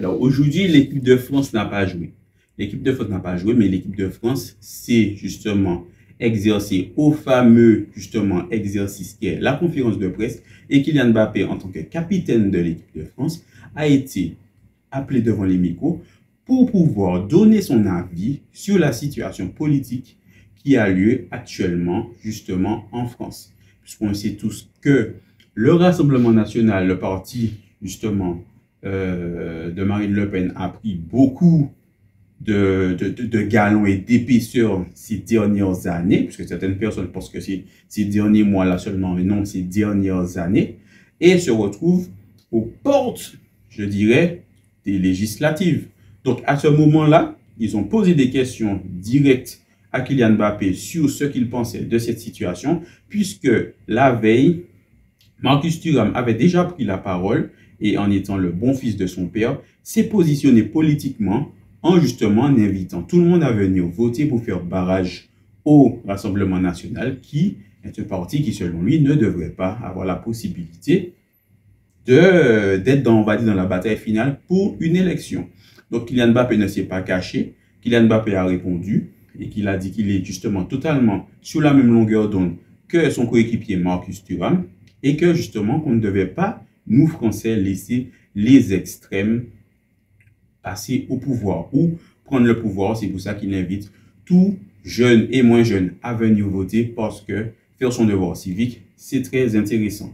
Alors aujourd'hui, l'équipe de France n'a pas joué. L'équipe de France n'a pas joué, mais l'équipe de France s'est justement exercée au fameux justement exercice qui est la conférence de presse, et Kylian Mbappé, en tant que capitaine de l'équipe de France, a été appelé devant les micros pour pouvoir donner son avis sur la situation politique qui a lieu actuellement justement en France. Puisqu'on sait tous que le Rassemblement national, le parti justement de Marine Le Pen, a pris beaucoup de galons et d'épaisseur ces dernières années, puisque certaines personnes pensent que c'est ces derniers mois-là seulement, mais non, ces dernières années, et se retrouve aux portes, je dirais, des législatives. Donc, à ce moment-là, ils ont posé des questions directes à Kylian Mbappé sur ce qu'il pensait de cette situation, puisque la veille, Marcus Thuram avait déjà pris la parole et, en étant le bon fils de son père, s'est positionné politiquement en justement invitant tout le monde à venir voter pour faire barrage au Rassemblement national, qui est un parti qui, selon lui, ne devrait pas avoir la possibilité d'être dans la bataille finale pour une élection. Donc, Kylian Mbappé ne s'est pas caché. Kylian Mbappé a répondu et qu'il a dit qu'il est justement totalement sur la même longueur d'onde que son coéquipier Marcus Thuram, et que justement qu'on ne devait pas, nous Français, laisser les extrêmes passer au pouvoir ou prendre le pouvoir. C'est pour ça qu'il invite tout jeune et moins jeune à venir voter, parce que faire son devoir civique, c'est très intéressant.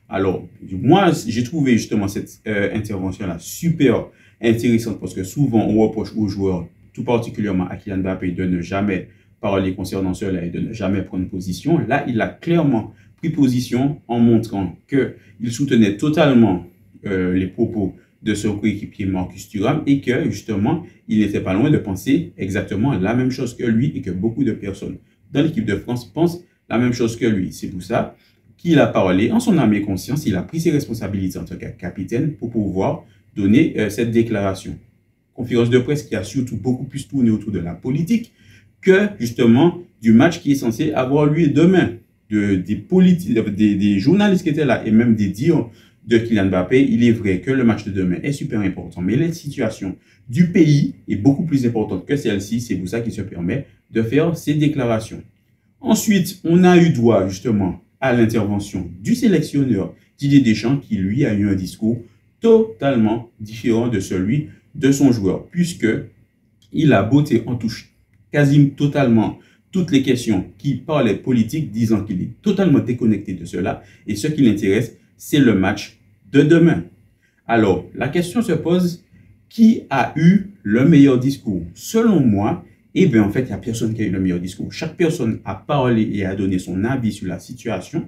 Alors, moi, j'ai trouvé justement cette intervention-là super intéressante, parce que souvent, on reproche aux joueurs, tout particulièrement à Kylian Mbappé, de ne jamais parler concernant cela et de ne jamais prendre position. Là, il a clairement pris position en montrant qu'il soutenait totalement les propos de son coéquipier Marcus Thuram, et que justement, il n'était pas loin de penser exactement la même chose que lui, et que beaucoup de personnes dans l'équipe de France pensent la même chose que lui. C'est pour ça qu'il a parlé en son âme et conscience, il a pris ses responsabilités en tant que capitaine pour pouvoir donner cette déclaration. Conférence de presse qui a surtout beaucoup plus tourné autour de la politique que justement du match qui est censé avoir lieu demain. Des journalistes qui étaient là et même des dires de Kylian Mbappé, il est vrai que le match de demain est super important, mais la situation du pays est beaucoup plus importante que celle-ci. C'est pour ça qu'il se permet de faire ces déclarations. Ensuite, on a eu droit justement à l'intervention du sélectionneur Didier Deschamps, qui lui a eu un discours totalement différent de celui de son joueur, puisque il a botté en touche quasiment totalement toutes les questions qui parlaient politique, disant qu'il est totalement déconnecté de cela, et ce qui l'intéresse, c'est le match de demain. Alors, la question se pose, qui a eu le meilleur discours? Selon moi, eh bien, en fait, il n'y a personne qui a eu le meilleur discours. Chaque personne a parlé et a donné son avis sur la situation.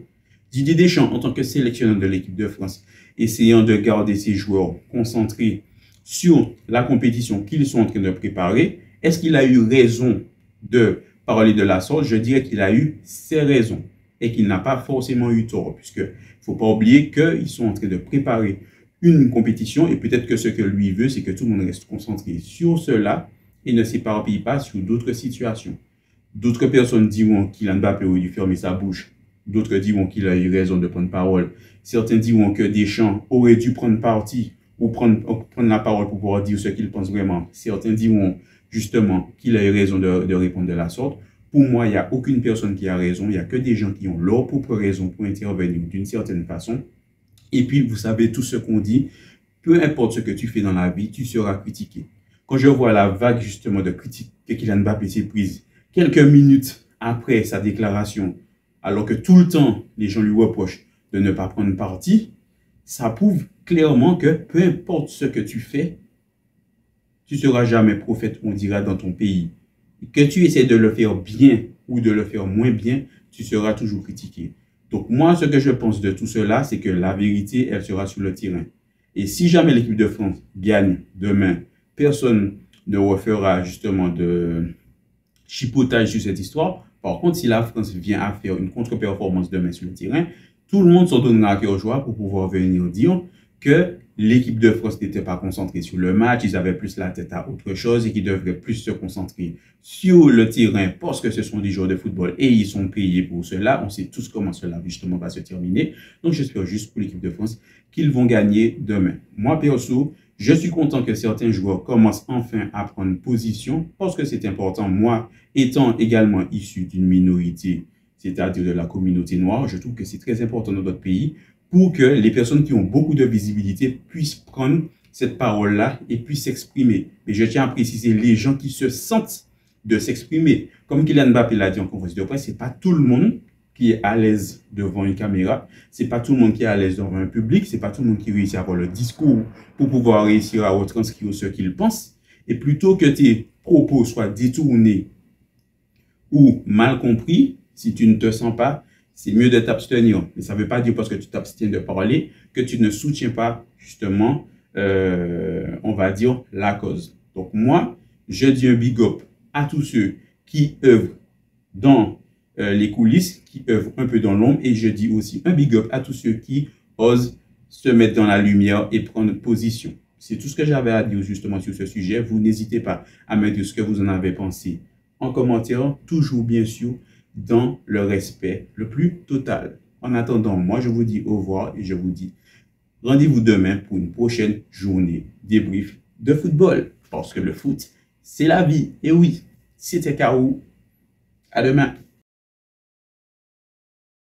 Didier Deschamps, en tant que sélectionneur de l'équipe de France, essayant de garder ses joueurs concentrés sur la compétition qu'ils sont en train de préparer, est-ce qu'il a eu raison de parler de la sorte? Je dirais qu'il a eu ses raisons et qu'il n'a pas forcément eu tort, puisque il ne faut pas oublier qu'ils sont en train de préparer une compétition, et peut-être que ce que lui veut, c'est que tout le monde reste concentré sur cela et ne s'éparpille pas sur d'autres situations. D'autres personnes diront qu'il Mbappé aurait dû fermer sa bouche. D'autres diront qu'il a eu raison de prendre parole. Certains diront que Deschamps aurait dû prendre parti ou prendre la parole pour pouvoir dire ce qu'il pense vraiment. Certains diront justement qu'il a eu raison de répondre de la sorte. Pour moi, il n'y a aucune personne qui a raison. Il n'y a que des gens qui ont leur propre raison pour intervenir d'une certaine façon. Et puis, vous savez, tout ce qu'on dit, peu importe ce que tu fais dans la vie, tu seras critiqué. Quand je vois la vague justement de critiques que Kylian Mbappé s'est prise quelques minutes après sa déclaration, alors que tout le temps, les gens lui reprochent de ne pas prendre parti, ça prouve clairement que peu importe ce que tu fais, tu ne seras jamais prophète, on dira, dans ton pays. Et que tu essaies de le faire bien ou de le faire moins bien, tu seras toujours critiqué. Donc moi, ce que je pense de tout cela, c'est que la vérité, elle sera sur le terrain. Et si jamais l'équipe de France gagne demain, personne ne refera justement de chipotage sur cette histoire. Par contre, si la France vient à faire une contre-performance demain sur le terrain, tout le monde s'en donnera à cœur joie pour pouvoir venir dire que l'équipe de France n'était pas concentrée sur le match, ils avaient plus la tête à autre chose et qu'ils devraient plus se concentrer sur le terrain parce que ce sont des joueurs de football et ils sont payés pour cela. On sait tous comment cela justement va se terminer. Donc j'espère juste pour l'équipe de France qu'ils vont gagner demain. Moi perso, Je suis content que certains joueurs commencent enfin à prendre position parce que c'est important. Moi, étant également issu d'une minorité, c'est-à-dire de la communauté noire, je trouve que c'est très important dans notre pays pour que les personnes qui ont beaucoup de visibilité puissent prendre cette parole-là et puissent s'exprimer. Mais je tiens à préciser les gens qui se sentent de s'exprimer. Comme Kylian Mbappé l'a dit en conférence de presse, c'est pas tout le monde qui est à l'aise devant une caméra, c'est pas tout le monde qui est à l'aise devant un public, c'est pas tout le monde qui réussit à avoir le discours pour pouvoir réussir à retranscrire ce qu'il pense. Et plutôt que tes propos soient détournés ou mal compris, si tu ne te sens pas, c'est mieux de t'abstenir. Mais ça ne veut pas dire parce que tu t'abstiens de parler que tu ne soutiens pas justement, on va dire, la cause. Donc moi, je dis un big up à tous ceux qui œuvrent dans les coulisses, qui œuvrent un peu dans l'ombre, et je dis aussi un big up à tous ceux qui osent se mettre dans la lumière et prendre position. C'est tout ce que j'avais à dire justement sur ce sujet. Vous n'hésitez pas à me dire ce que vous en avez pensé en commentaire, toujours bien sûr dans le respect le plus total. En attendant, moi je vous dis au revoir et je vous dis rendez-vous demain pour une prochaine journée débrief de football. Parce que le foot, c'est la vie. Et oui, c'était K.O. À demain.